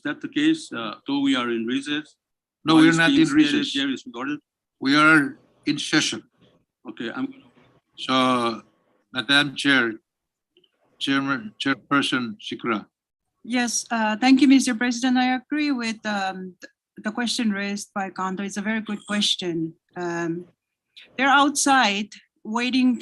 I: that the case? Though we are in recess?
B: No, we're not in recess.
I: Here is recorded.
B: We are in session.
I: Okay,
B: So, Madam Chairperson Sikra.
F: Yes, thank you, Mr. President. I agree with the question raised by Condor. It's a very good question. They're outside waiting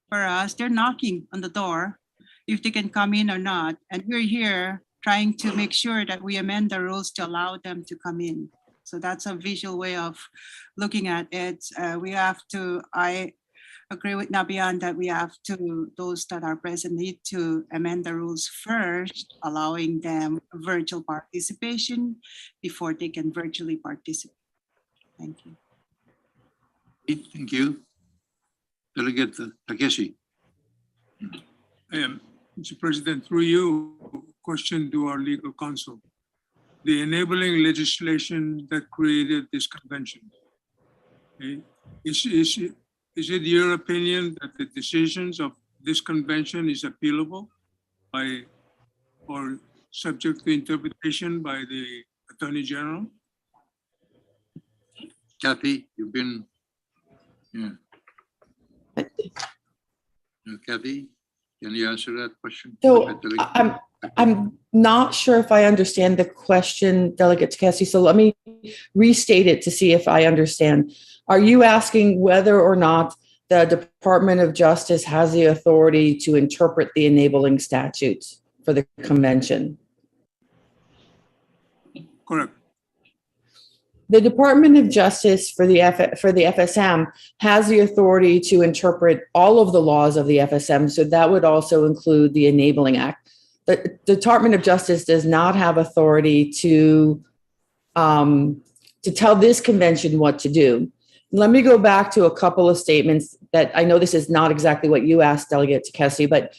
F: for us. They're knocking on the door if they can come in or not. And we're here trying to make sure that we amend the rules to allow them to come in. So that's a visual way of looking at it. I agree with Nabian that we have to, those that are present need to amend the rules first, allowing them virtual participation before they can virtually participate. Thank you.
B: Thank you. Delegate Takeshi.
N: Mr. President, through you, question to our legal counsel. The enabling legislation that created this convention, okay, is it your opinion that the decisions of this convention is appealable by or subject to interpretation by the Attorney General?
B: Kathy, you've been, Kathy, can you answer that question?
K: So I'm not sure if I understand the question, Delegate Takesi. So let me restate it to see if I understand. Are you asking whether or not the Department of Justice has the authority to interpret the enabling statutes for the convention?
N: Correct.
K: The Department of Justice for the FSM has the authority to interpret all of the laws of the FSM, so that would also include the Enabling Act. The Department of Justice does not have authority to tell this convention what to do. Let me go back to a couple of statements that I know this is not exactly what you asked, Delegate Takesi, but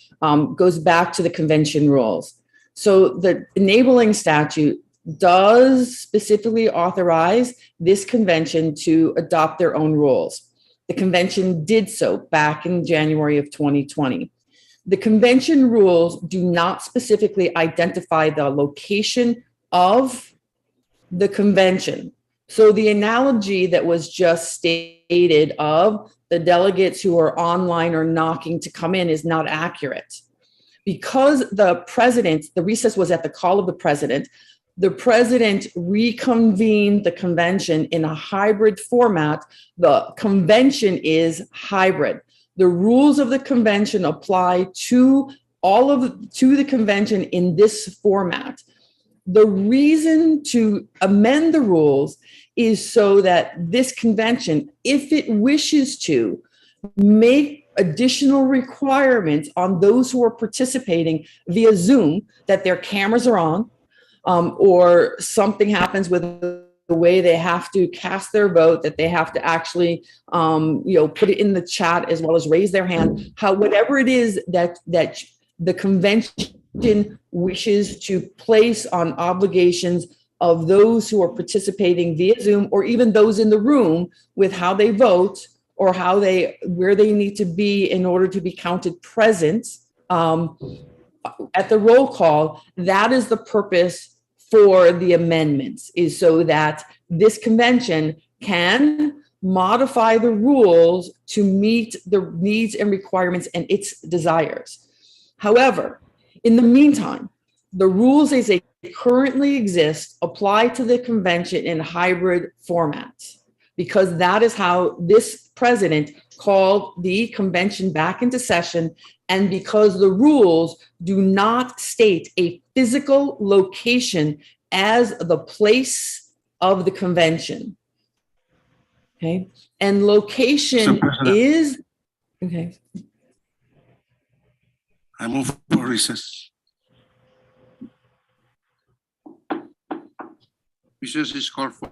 K: goes back to the convention rules. So the enabling statute does specifically authorize this convention to adopt their own rules. The convention did so back in January of 2020. The convention rules do not specifically identify the location of the convention. So the analogy that was just stated of the delegates who are online or knocking to come in is not accurate. Because the recess was at the call of the president reconvened the convention in a hybrid format. The convention is hybrid. The rules of the convention apply to the convention in this format. The reason to amend the rules is so that this convention, if it wishes to, make additional requirements on those who are participating via Zoom, that their cameras are on, or something happens with the way they have to cast their vote, that they have to actually, put it in the chat as well as raise their hand. Whatever it is that the convention wishes to place on obligations of those who are participating via Zoom, or even those in the room with how they vote, or where they need to be in order to be counted present at the roll call. That is the purpose for the amendments, is so that this convention can modify the rules to meet the needs and requirements and its desires. However, in the meantime, the rules as they currently exist apply to the convention in hybrid formats, because that is how this president called the convention back into session, and because the rules do not state a physical location as the place of the convention. Okay, and location is, okay.
H: I move for recess.
B: Recess is called for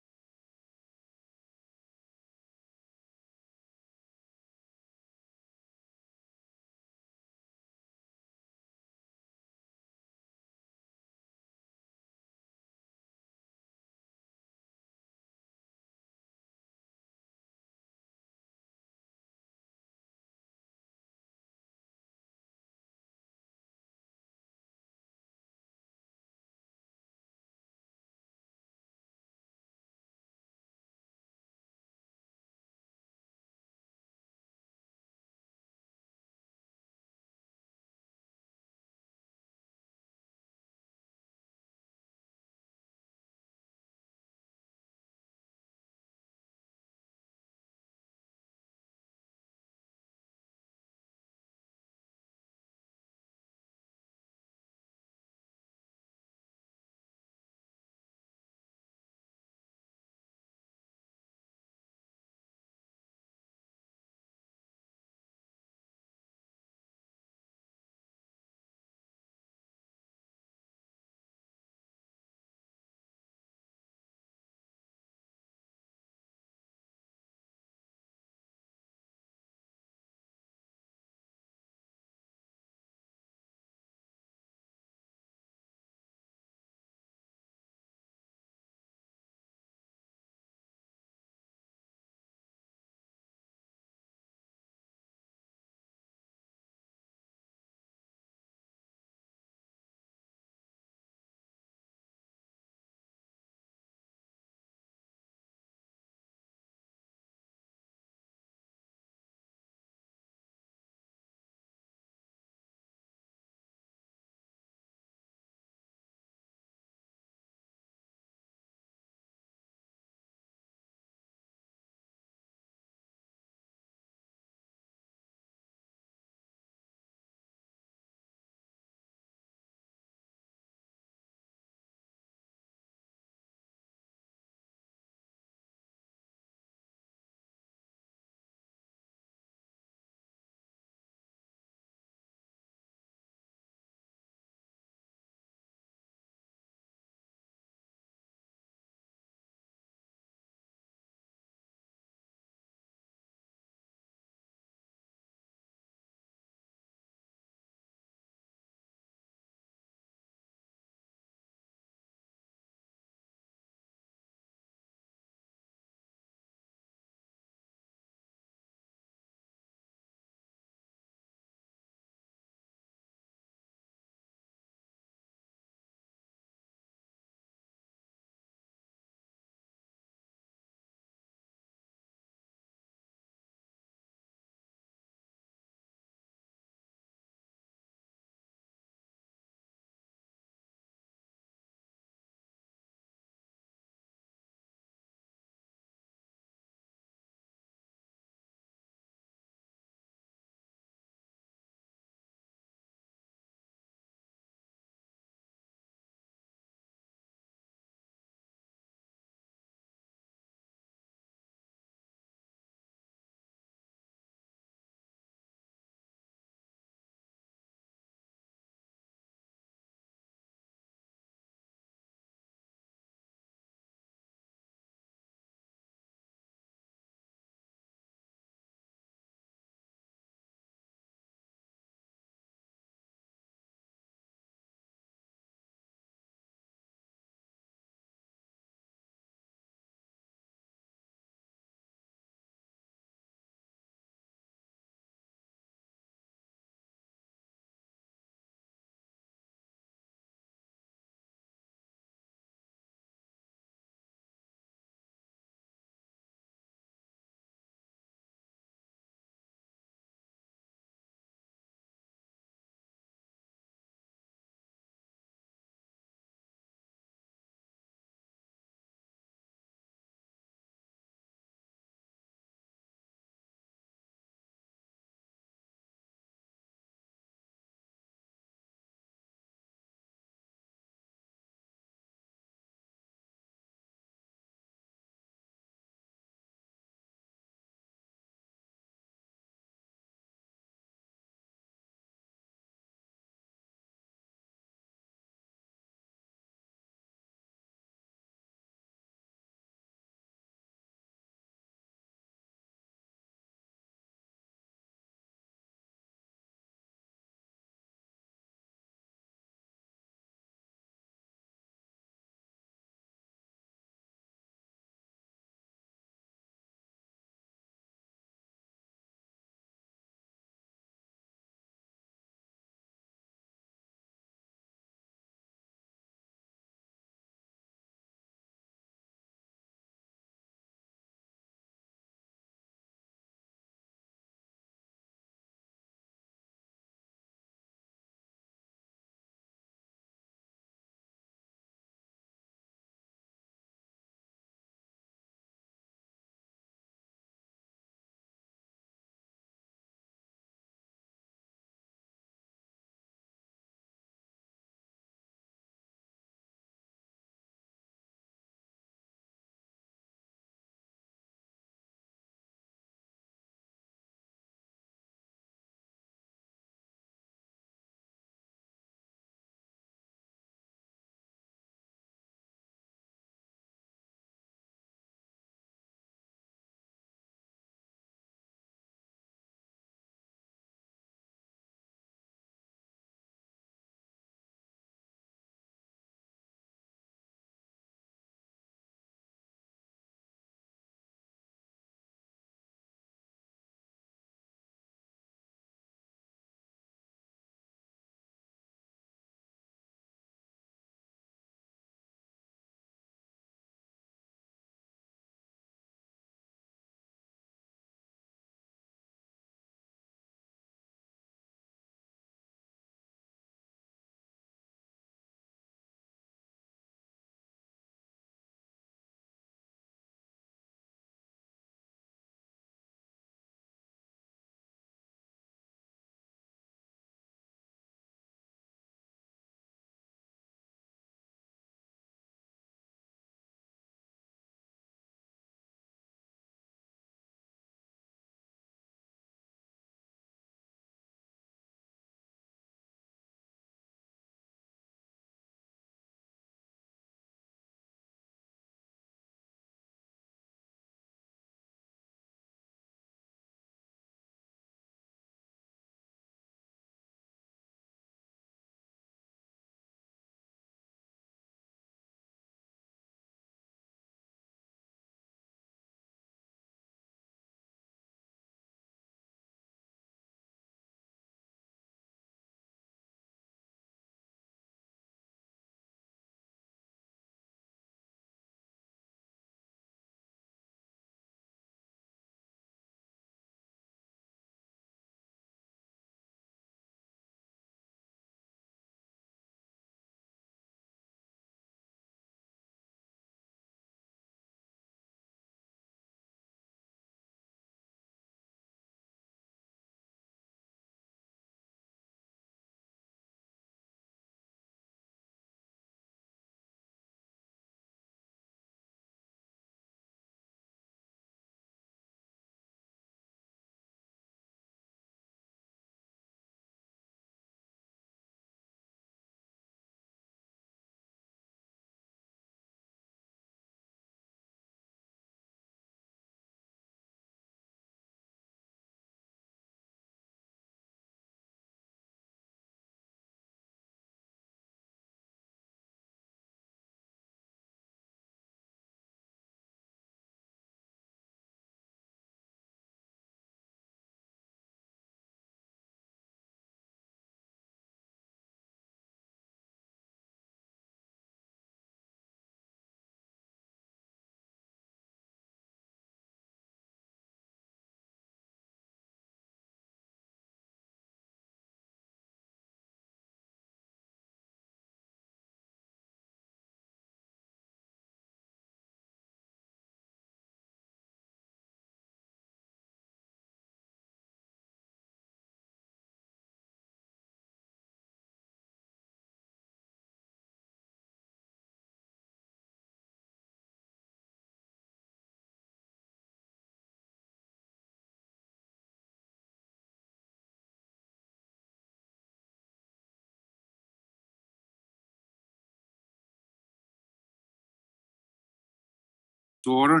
B: to order.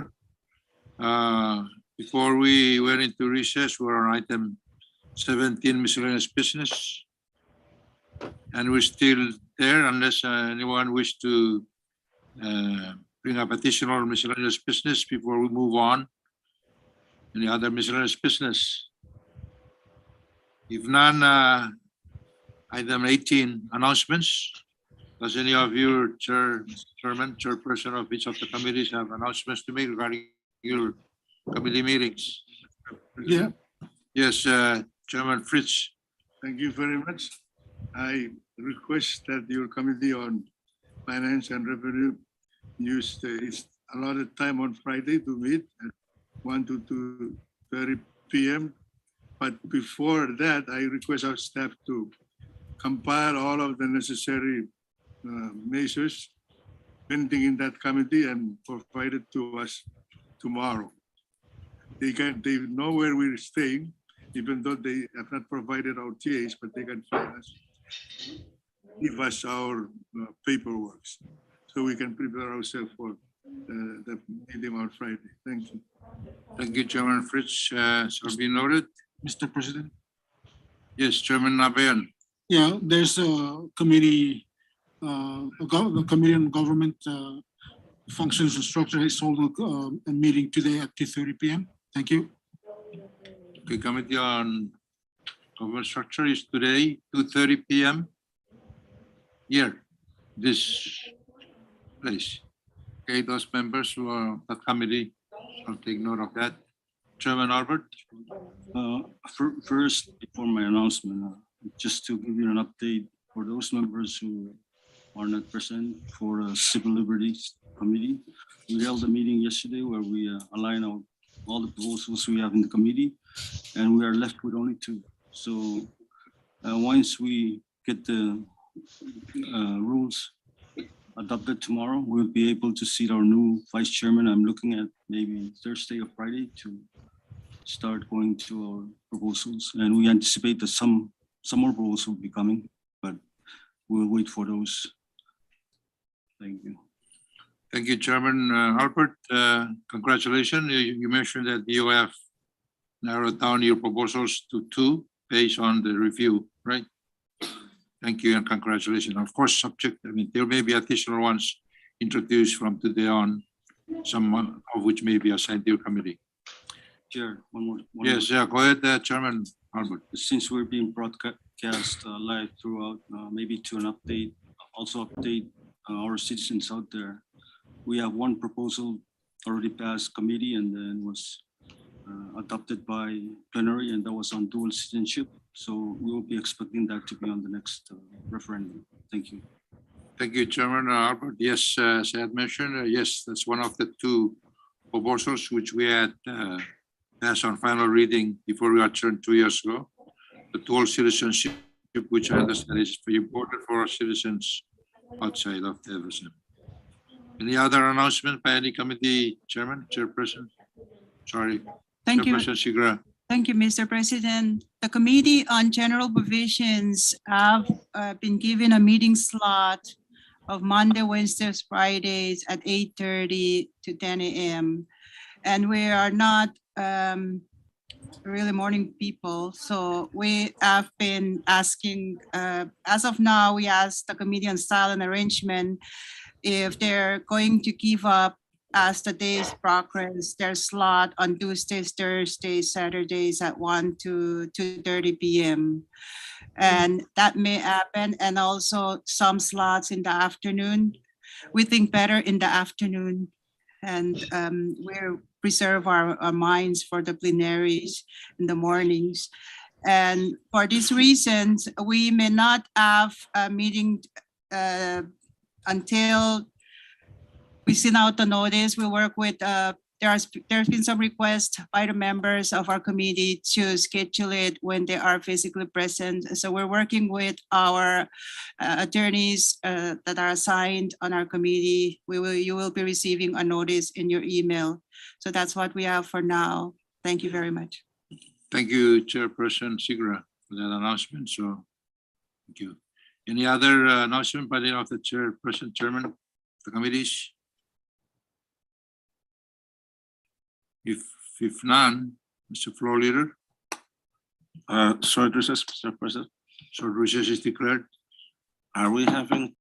B: Before we went into recess, we're on item 17, miscellaneous business. And we're still there unless anyone wish to bring up additional miscellaneous business before we move on. Any other miscellaneous business? If none, item 18, announcements. Does any of you, chairman, chairperson of each of the committees have announcements to make regarding your committee meetings?
L: Yeah.
B: Yes, Chairman Fritz.
J: Thank you very much. I request that your committee on finance and revenue use its allotted time on Friday to meet at 1 to 2:30 p.m. But before that, I request our staff to compile all of the necessary measures pending in that committee and provide it to us tomorrow. They know where we're staying, even though they have not provided our TAs, but they can find us, give us our paperwork, so we can prepare ourselves for the meeting on Friday. Thank you.
B: Thank you, Chairman Fritz. Shall be noted.
L: Mr. President.
B: Yes, Chairman Nabayan.
L: Yeah, there's a committee, the Committee on Government Functions and Structure is holding a meeting today at 2:30 p.m. Thank you.
B: The Committee on Government Structure is today, 2:30 p.m. here, this place. Okay, those members who are that committee, I'll take note of that. Chairman Albert.
I: First, before my announcement, just to give you an update for those members who are not present for Civil Liberties Committee. We held a meeting yesterday where we align all the proposals we have in the committee, and we are left with only 2. So once we get the rules adopted tomorrow, we'll be able to seat our new vice chairman. I'm looking at maybe Thursday or Friday to start going to our proposals, and we anticipate that some more proposals will be coming, but we'll wait for those. Thank you.
B: Thank you, Chairman Albert. Congratulations. You mentioned that you have narrowed down your proposals to 2 based on the review, right? Thank you and congratulations. Of course, subject, there may be additional ones introduced from today on, some of which may be assigned to your committee.
I: Chair, one more.
B: Yes, yeah, go ahead, Chairman Albert.
I: Since we're being broadcast live throughout, maybe to an update, also update our citizens out there. We have one proposal already passed committee and then was adopted by plenary, and that was on dual citizenship. So we will be expecting that to be on the next referendum. Thank you.
B: Thank you, Chairman Albert. Yes, as I had mentioned, yes, that's one of the 2 proposals which we had passed on final reading before we adjourned 2 years ago. The dual citizenship, which I understand is very important for our citizens outside of the FSM. Any other announcement by any committee chairman, chairperson? Sorry.
F: Thank you.
B: Chairperson Sigra.
F: Thank you, Mr. President. The Committee on General Provisions have been given a meeting slot of Monday, Wednesdays, Fridays at 8:30 to 10 a.m. And we are not really morning people. So we have been asking, as of now, we asked the Committee on Style and Arrangement if they're going to give up as the days progress, their slot on Tuesdays, Thursdays, Saturdays at 1 to 2:30 p.m. And that may happen. And also some slots in the afternoon. We think better in the afternoon. And we're preserve our minds for the plenaries in the mornings. And for these reasons, we may not have a meeting until we send out the notice. We work with, there's been some requests by the members of our committee to schedule it when they are physically present. So we're working with our attorneys that are assigned on our committee. You will be receiving a notice in your email. So that's what we have for now. Thank you very much.
B: Thank you, Chairperson Sigra, for that announcement. So, thank you. Any other announcement by the chairperson, chairman of the committees? If none, Mr. Floor Leader,
H: Short recess, Mr. President.
B: short recess is declared.
H: Are we having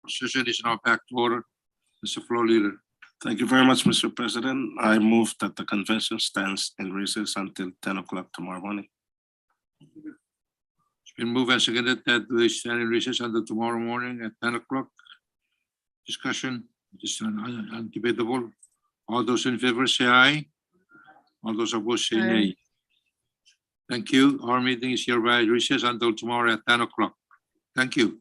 B: Session is now back to order. Mr. Floor Leader.
H: Thank you very much, Mr. President. I move that the convention stands in recess until 10 o'clock tomorrow morning.
B: It's been moved and seconded that we stand in recess until tomorrow morning at 10 o'clock. Discussion, this is undebatable. All those in favor say aye. All those opposed say nay. Thank you. Our meeting is hereby recessed until tomorrow at 10 o'clock. Thank you.